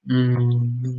mm,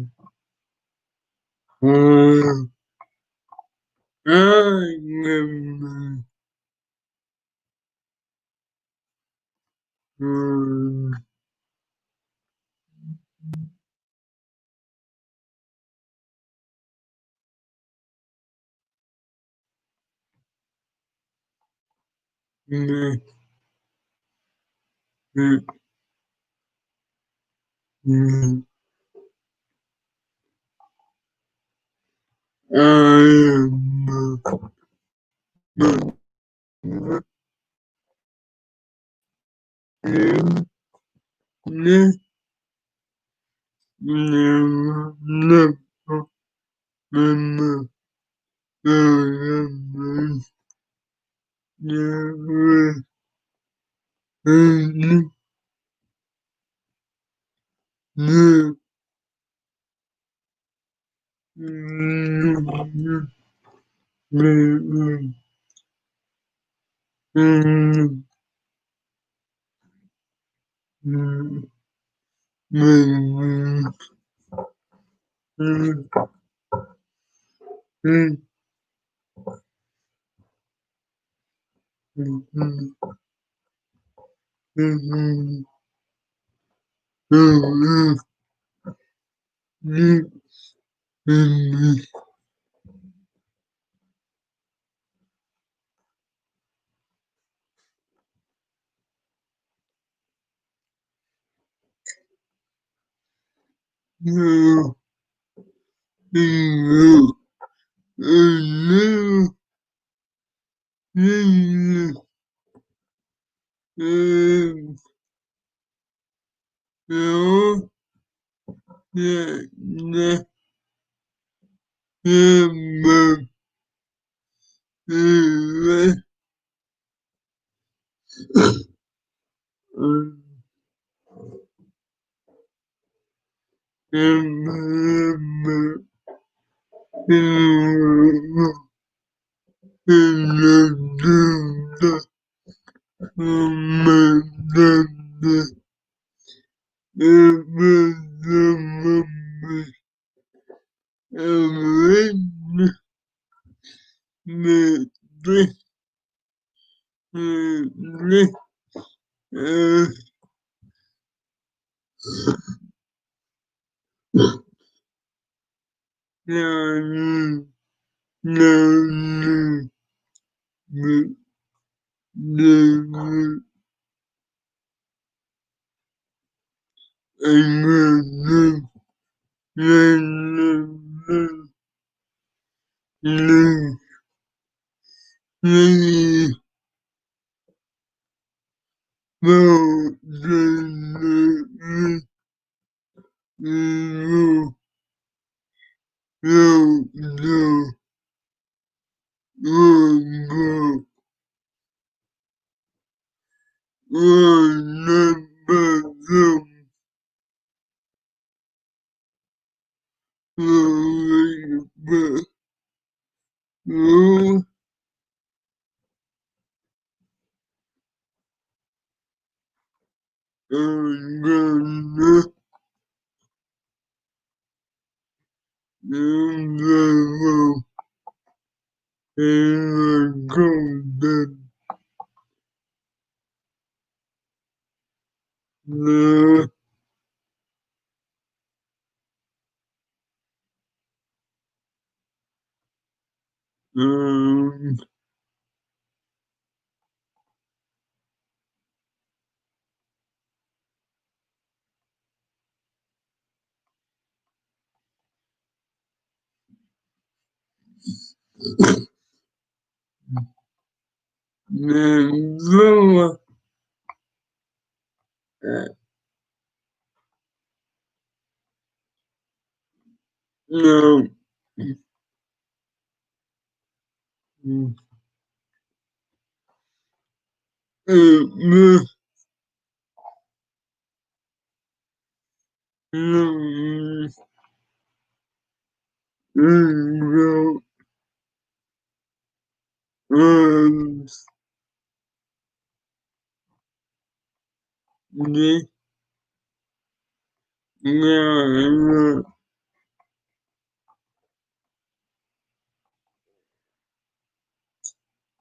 Yeah.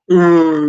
Bone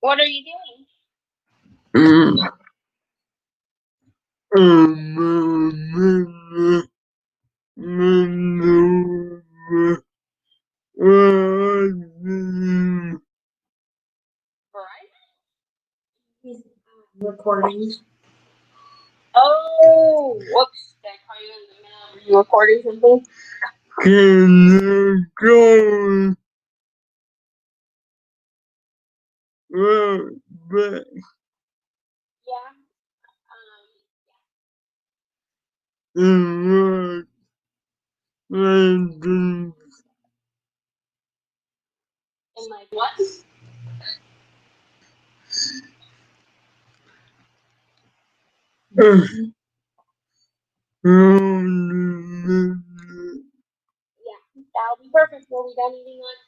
What are you doing? Recordings. Oh, whoops! Did I call you in the middle of you recording something? Yeah. And like what? Yeah, that'll be perfect. We'll be done eating lunch.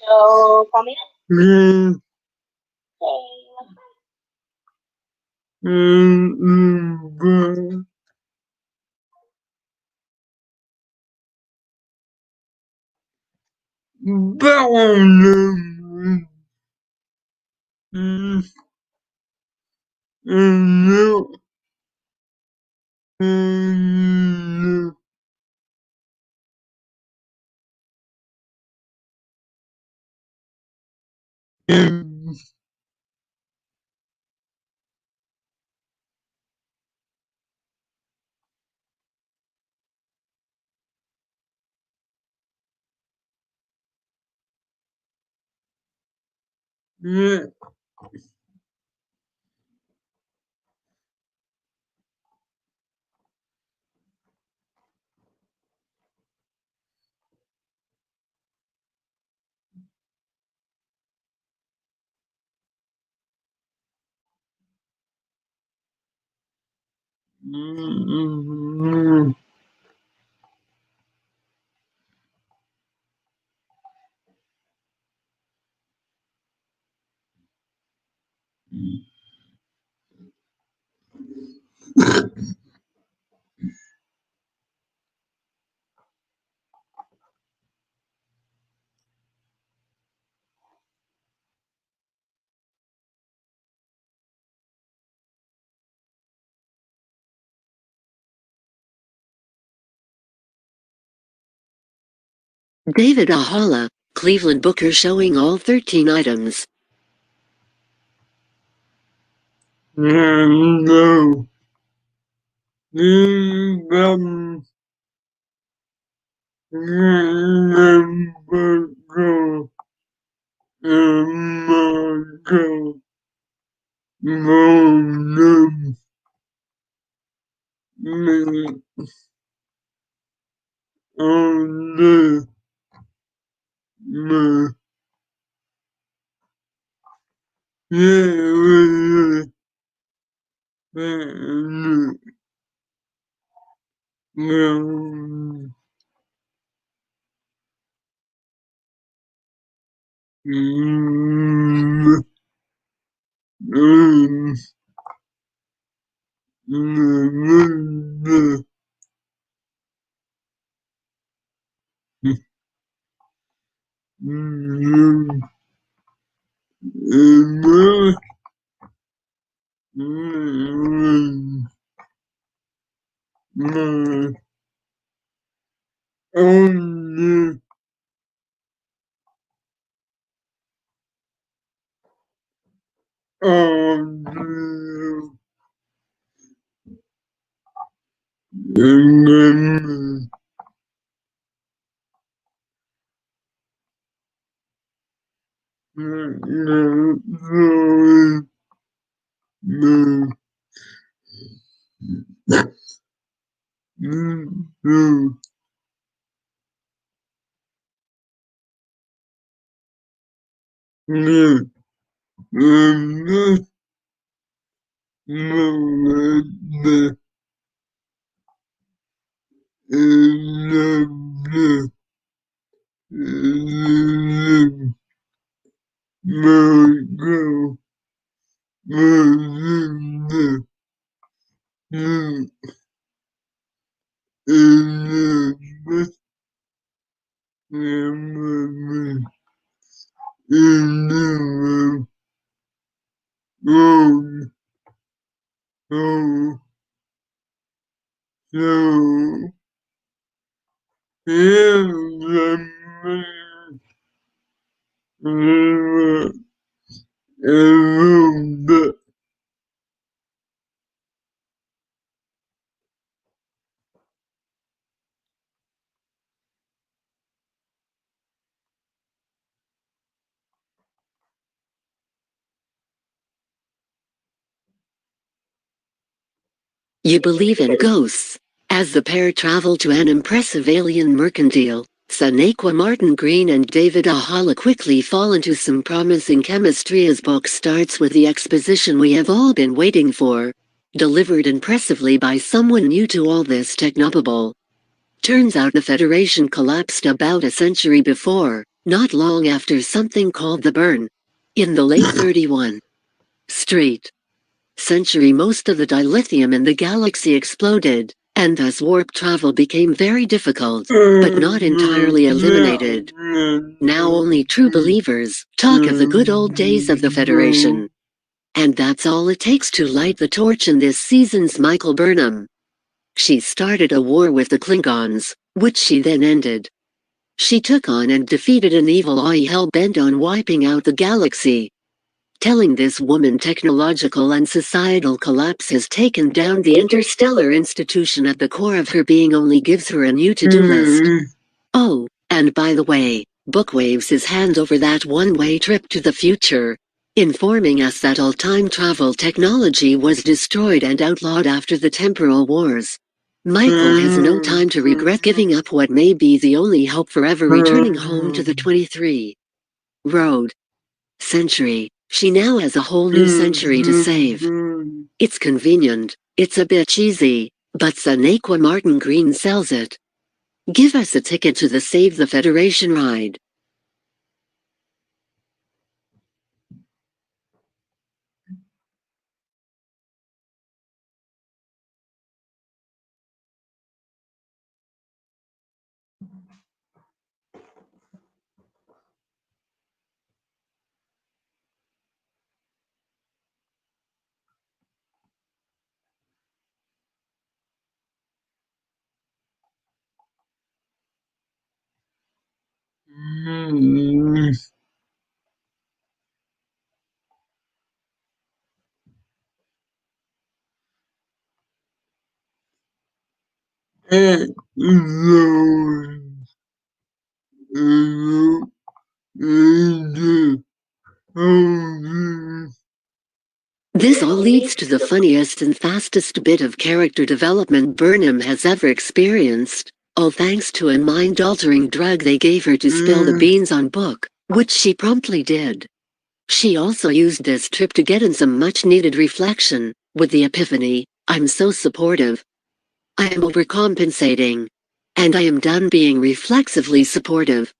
So come in. Okay, let's go. David Ahala, Cleveland Booker showing all 13 items. No. You believe in ghosts. As the pair travel to an impressive alien mercantile, Sonequa Martin Green and David Ahala quickly fall into some promising chemistry as book starts with the exposition we have all been waiting for. delivered impressively by someone new to all this technobabble. Turns out the Federation collapsed about a century before, not long after something called the Burn. In the late 31 Street century, most of the dilithium in the galaxy exploded, and thus warp travel became very difficult, but not entirely eliminated. Now only true believers talk of the good old days of the Federation. And that's all it takes to light the torch in this season's Michael Burnham. She started a war with the Klingons, which she then ended. She took on and defeated an evil AI hell-bent on wiping out the galaxy. Telling this woman technological and societal collapse has taken down the interstellar institution at the core of her being only gives her a new to-do list. Oh, and by the way, Book waves his hand over that one-way trip to the future, informing us that all time travel technology was destroyed and outlawed after the temporal wars. Michael has no time to regret giving up what may be the only hope for ever returning home to the 23 Road century. She now has a whole new century to save. It's convenient, it's a bit cheesy, but Sonequa Martin Green sells it. Give us a ticket to the Save the Federation ride. This all leads to the funniest and fastest bit of character development Burnham has ever experienced, all thanks to a mind-altering drug they gave her to spill the beans on Book, which she promptly did. She also used this trip to get in some much-needed reflection, with the epiphany, I'm so supportive. I am overcompensating. And I am done being reflexively supportive.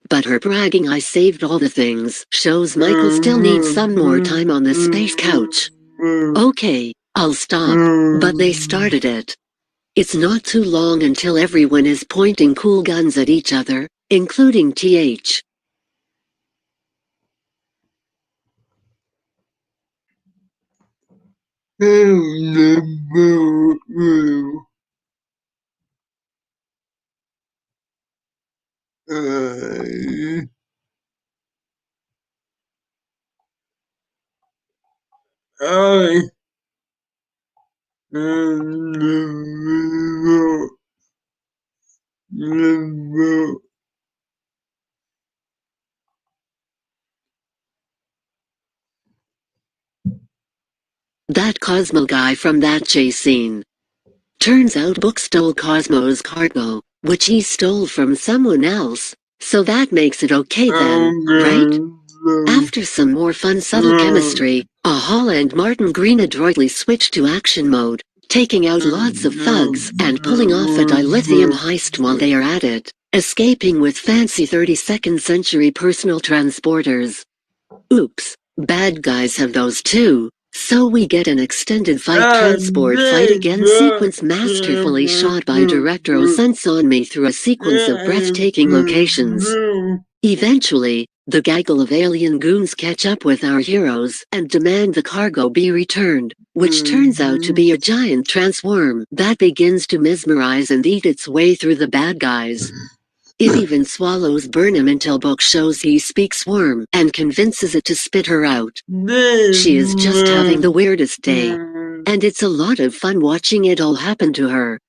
But her bragging I saved all the things shows Michael still needs some more time on the space couch. Okay, I'll stop, but they started it. It's not too long until everyone is pointing cool guns at each other, including TH. That Cosmo guy from that chase scene. Turns out Book stole Cosmo's cargo, which he stole from someone else, so that makes it okay then, right? After some more fun subtle chemistry, Ahala and Martin Green adroitly switched to action mode, taking out lots of thugs and pulling off a dilithium heist while they are at it, escaping with fancy 32nd century personal transporters. Oops, bad guys have those too. So we get an extended transport fight again sequence masterfully shot by director Osunsanmi through a sequence of breathtaking locations. Eventually, the gaggle of alien goons catch up with our heroes and demand the cargo be returned, which turns out to be a giant transworm that begins to mesmerize and eat its way through the bad guys. It even swallows Burnham until Book shows he speaks worm and convinces it to spit her out. She is just having the weirdest day. And it's a lot of fun watching it all happen to her.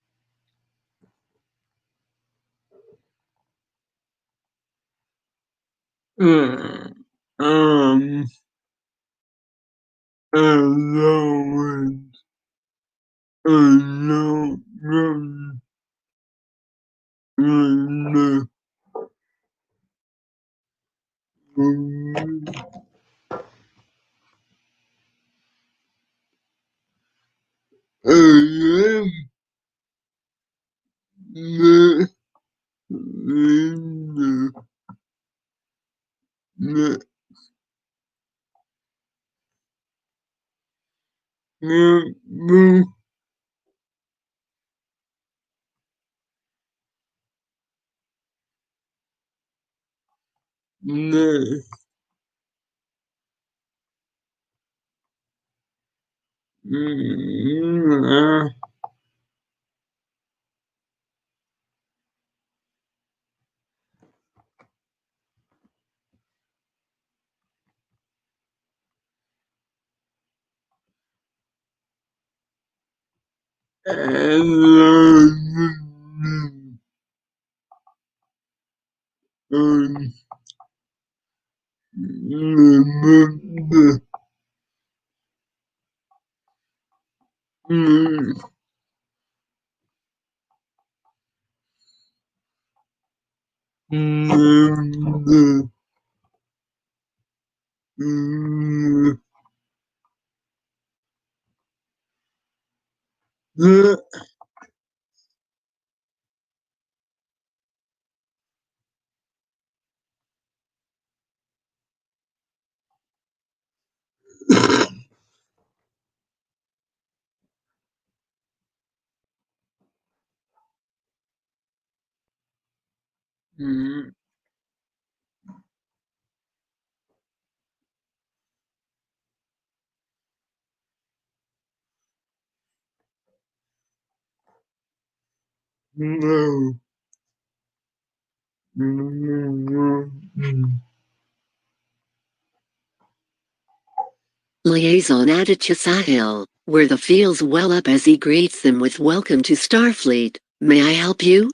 Liaison Aditya Sahil, where the feels well up as he greets them with "Welcome to Starfleet, may I help you?"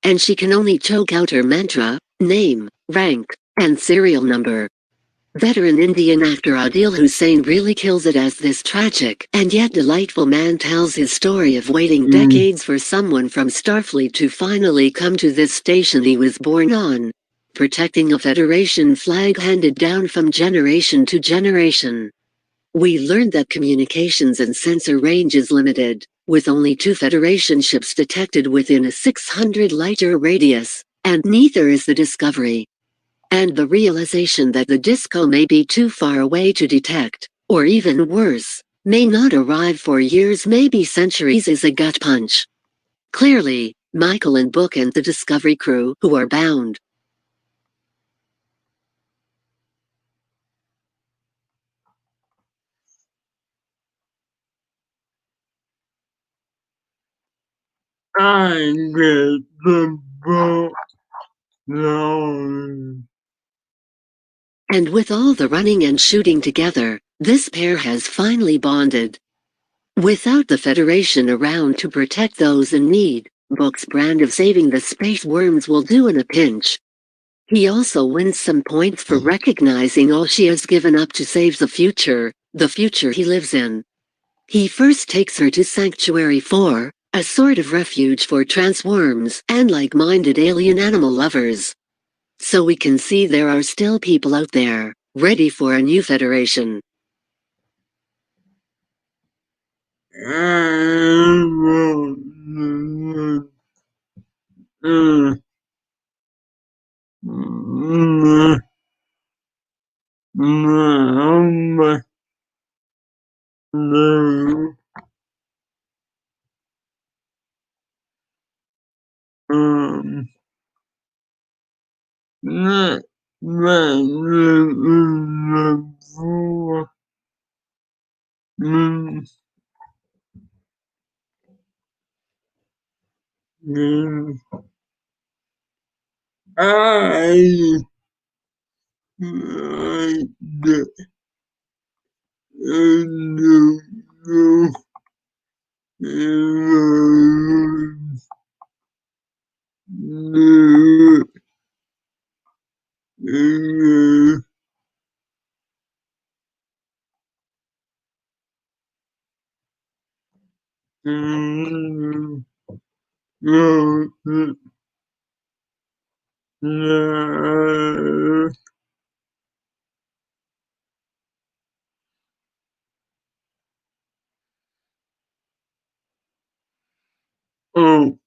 And she can only choke out her mantra, name, rank, and serial number. Veteran Indian actor Adil Hussain really kills it as this tragic and yet delightful man tells his story of waiting decades for someone from Starfleet to finally come to this station he was born on, protecting a Federation flag handed down from generation to generation. We learned that communications and sensor range is limited, with only 2 Federation ships detected within a 600 light-year radius, and neither is the Discovery. And the realization that the disco may be too far away to detect, or even worse, may not arrive for years, maybe centuries, is a gut punch. Clearly, Michael and Book and the Discovery crew, who are bound I get the boat now. And with all the running and shooting together, this pair has finally bonded. Without the Federation around to protect those in need, Book's brand of saving the space worms will do in a pinch. He also wins some points for recognizing all she has given up to save the future he lives in. He first takes her to Sanctuary 4, a sort of refuge for transworms and like-minded alien animal lovers. So we can see there are still people out there, ready for a new Federation. I Oh,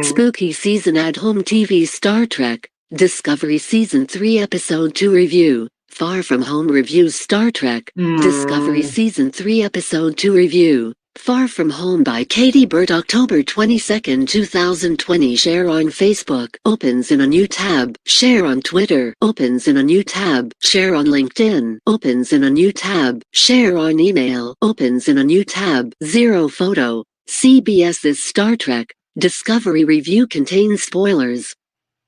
Spooky Season at Home TV Star Trek Discovery Season 3 Episode 2 Review Far From Home Reviews Star Trek Discovery Season 3 Episode 2 Review Far From Home by Katie Bird October 22, 2020 Share on Facebook opens in a new tab. Share on Twitter opens in a new tab. Share on LinkedIn opens in a new tab. Share on email opens in a new tab. Zero photo. CBS's Star Trek Discovery review contains spoilers.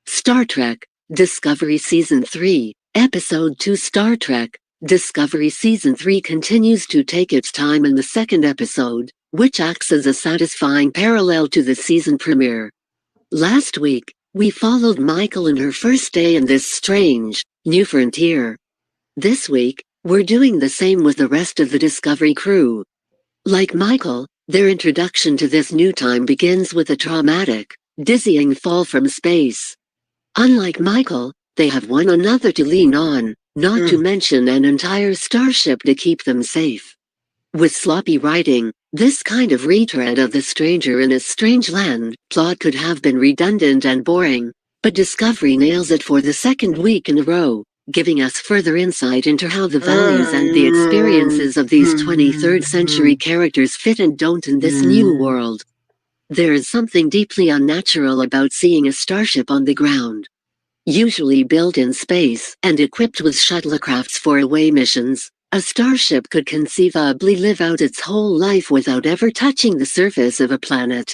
Star Trek Discovery Season 3, Episode 2 Star Trek Discovery Season 3 continues to take its time in the second episode, which acts as a satisfying parallel to the season premiere. Last week, we followed Michael in her first day in this strange, new frontier. This week, we're doing the same with the rest of the Discovery crew. Like Michael, their introduction to this new time begins with a traumatic, dizzying fall from space. Unlike Michael, they have one another to lean on, not to mention an entire starship to keep them safe. With sloppy writing, this kind of retread of the stranger in a strange land plot could have been redundant and boring, but Discovery nails it for the second week in a row, giving us further insight into how the values and the experiences of these 23rd century characters fit and don't in this new world. There is something deeply unnatural about seeing a starship on the ground. Usually built in space and equipped with shuttlecrafts for away missions, a starship could conceivably live out its whole life without ever touching the surface of a planet.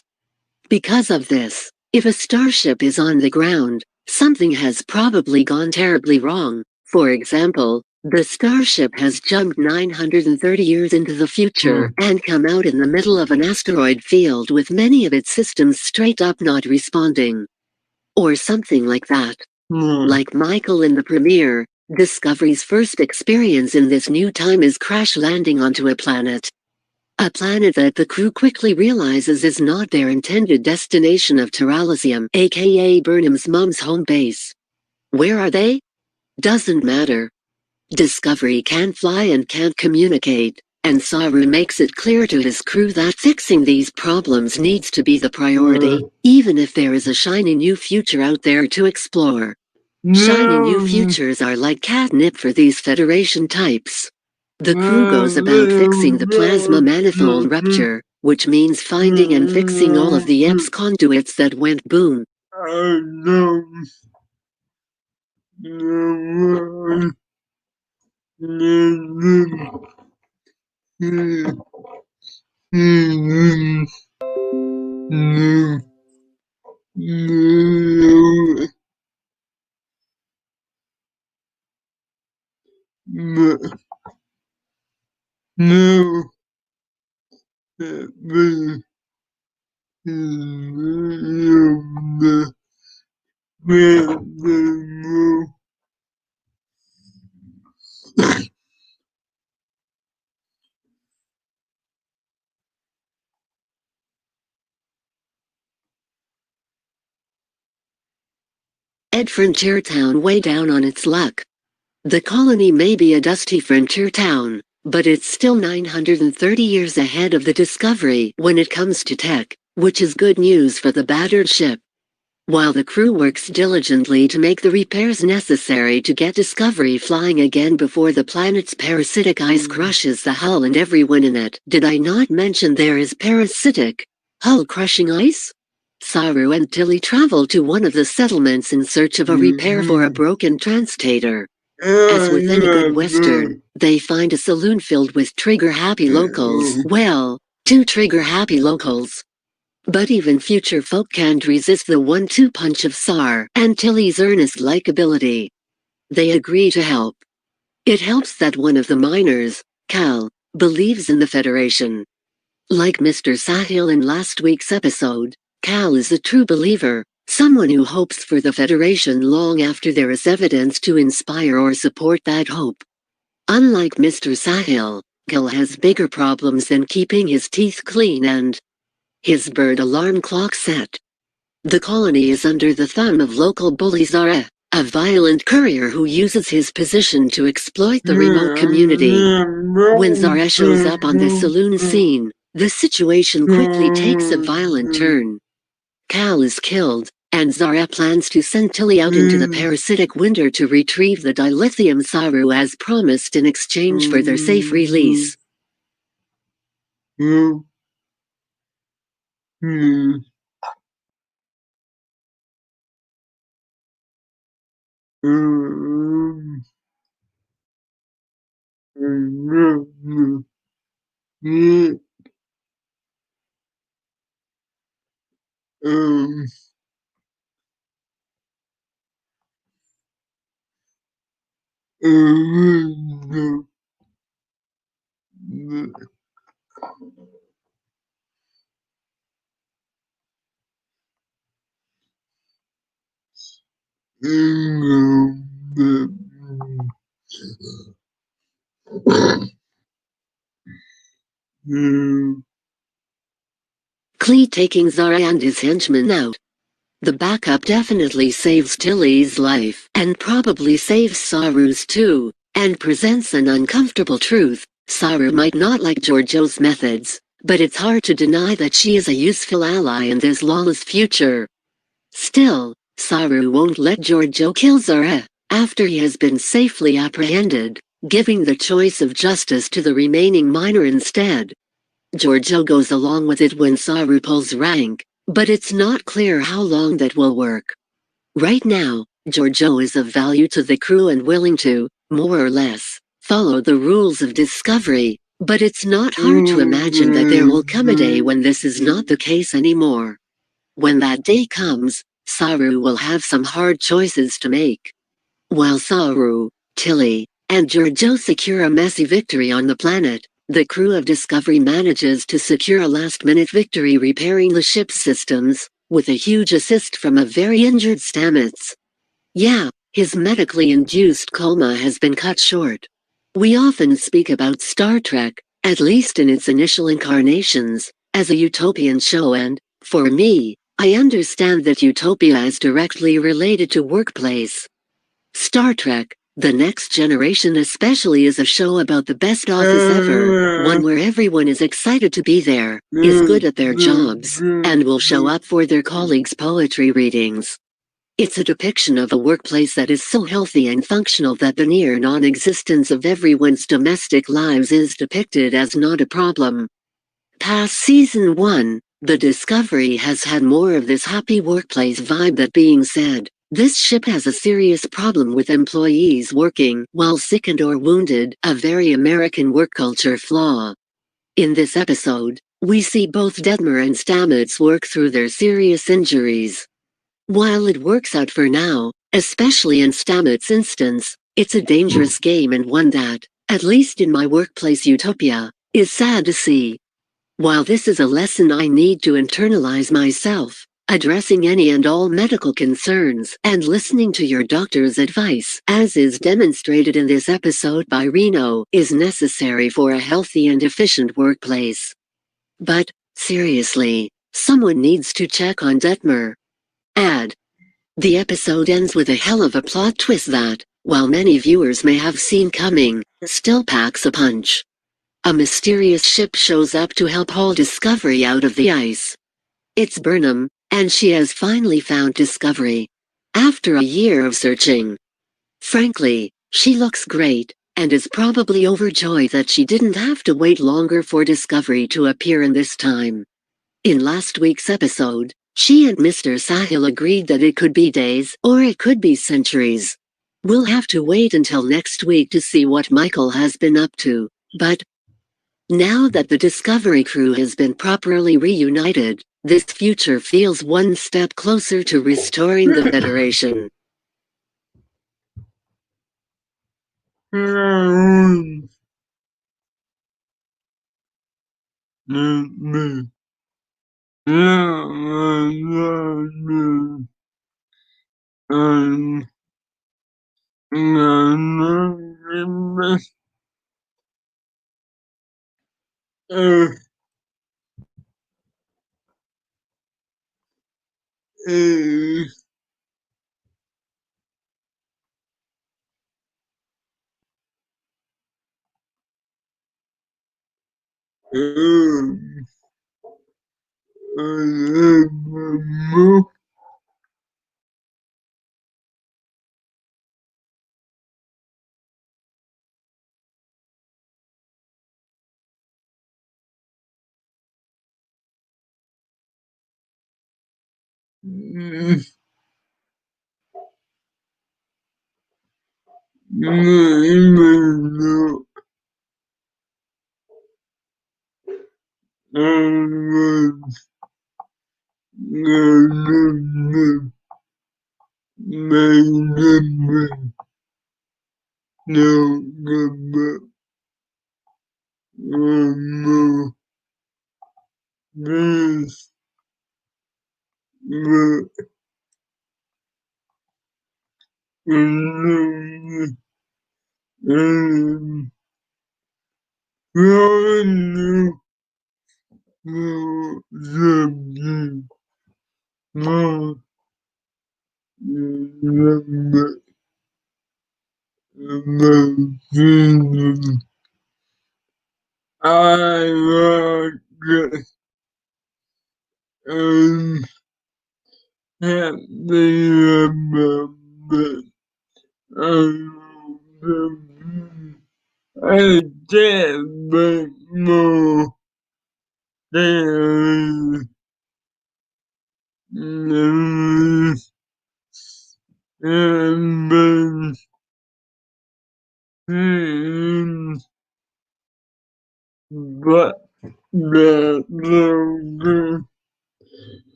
Because of this, if a starship is on the ground, something has probably gone terribly wrong. For example, the starship has jumped 930 years into the future and come out in the middle of an asteroid field with many of its systems straight up not responding. Or something like that. Like Michael in the premiere, Discovery's first experience in this new time is crash landing onto a planet. A planet that the crew quickly realizes is not their intended destination of Terralisium, aka Burnham's mom's home base. Where are they? Doesn't matter. Discovery can't fly and can't communicate, and Saru makes it clear to his crew that fixing these problems needs to be the priority, even if there is a shiny new future out there to explore. Shiny new futures are like catnip for these Federation types. The crew goes about fixing the plasma manifold rupture, which means finding and fixing all of the EMS conduits that went boom. Ed Frontier Town way down on its luck. The colony may be a dusty frontier town, but it's still 930 years ahead of the Discovery when it comes to tech, which is good news for the battered ship. While the crew works diligently to make the repairs necessary to get Discovery flying again before the planet's parasitic ice crushes the hull and everyone in it. Did I not mention there is parasitic, hull-crushing ice? Saru and Tilly travel to one of the settlements in search of a repair for a broken translator. As with any good Western, they find a saloon filled with trigger-happy locals. Well, 2 trigger-happy locals. But even future folk can't resist the 1-2 punch of Sar and Tilly's earnest likability. They agree to help. It helps that one of the miners, Cal, believes in the Federation. Like Mr. Sahil in last week's episode, Cal is a true believer, someone who hopes for the Federation long after there is evidence to inspire or support that hope. Unlike Mr. Sahil, Cal has bigger problems than keeping his teeth clean and his bird alarm clock set. The colony is under the thumb of local bully Zara, a violent courier who uses his position to exploit the remote community. When Zara shows up on the saloon scene, the situation quickly takes a violent turn. Cal is killed, and Zara plans to send Tilly out into the parasitic winter to retrieve the dilithium Saru as promised in exchange for their safe release. Klee taking Zara and his henchmen out. The backup definitely saves Tilly's life, and probably saves Saru's too, and presents an uncomfortable truth. Saru might not like Giorgio's methods, but it's hard to deny that she is a useful ally in this lawless future. Still, Saru won't let Giorgio kill Zara, after he has been safely apprehended, giving the choice of justice to the remaining miner instead. Giorgio goes along with it when Saru pulls rank, but it's not clear how long that will work. Right now, Giorgio is of value to the crew and willing to, more or less, follow the rules of Discovery, but it's not hard to imagine that there will come a day when this is not the case anymore. When that day comes, Saru will have some hard choices to make. While Saru, Tilly, and Giorgio secure a messy victory on the planet, the crew of Discovery manages to secure a last-minute victory repairing the ship's systems, with a huge assist from a very injured Stamets. Yeah, his medically induced coma has been cut short. We often speak about Star Trek, at least in its initial incarnations, as a utopian show and, for me, I understand that utopia is directly related to workplace. Star Trek, The Next Generation especially is a show about the best office ever, one where everyone is excited to be there, is good at their jobs, and will show up for their colleagues' poetry readings. It's a depiction of a workplace that is so healthy and functional that the near non-existence of everyone's domestic lives is depicted as not a problem. Past Season 1, the Discovery has had more of this happy workplace vibe. That being said, this ship has a serious problem with employees working while sick and or wounded, a very American work culture flaw. In this episode, we see both Detmer and Stamets work through their serious injuries. While it works out for now, especially in Stamets' instance, it's a dangerous game and one that, at least in my workplace utopia, is sad to see. While this is a lesson I need to internalize myself, addressing any and all medical concerns and listening to your doctor's advice, as is demonstrated in this episode by Reno, is necessary for a healthy and efficient workplace. But, seriously, someone needs to check on Detmer. Add. The episode ends with a hell of a plot twist that, while many viewers may have seen coming, still packs a punch. A mysterious ship shows up to help haul Discovery out of the ice. It's Burnham, and she has finally found Discovery. After a year of searching. Frankly, she looks great, and is probably overjoyed that she didn't have to wait longer for Discovery to appear in this time. In last week's episode, she and Mr. Sahil agreed that it could be days or it could be centuries. We'll have to wait until next week to see what Michael has been up to, but now that the Discovery crew has been properly reunited, this future feels one step closer to restoring the Federation.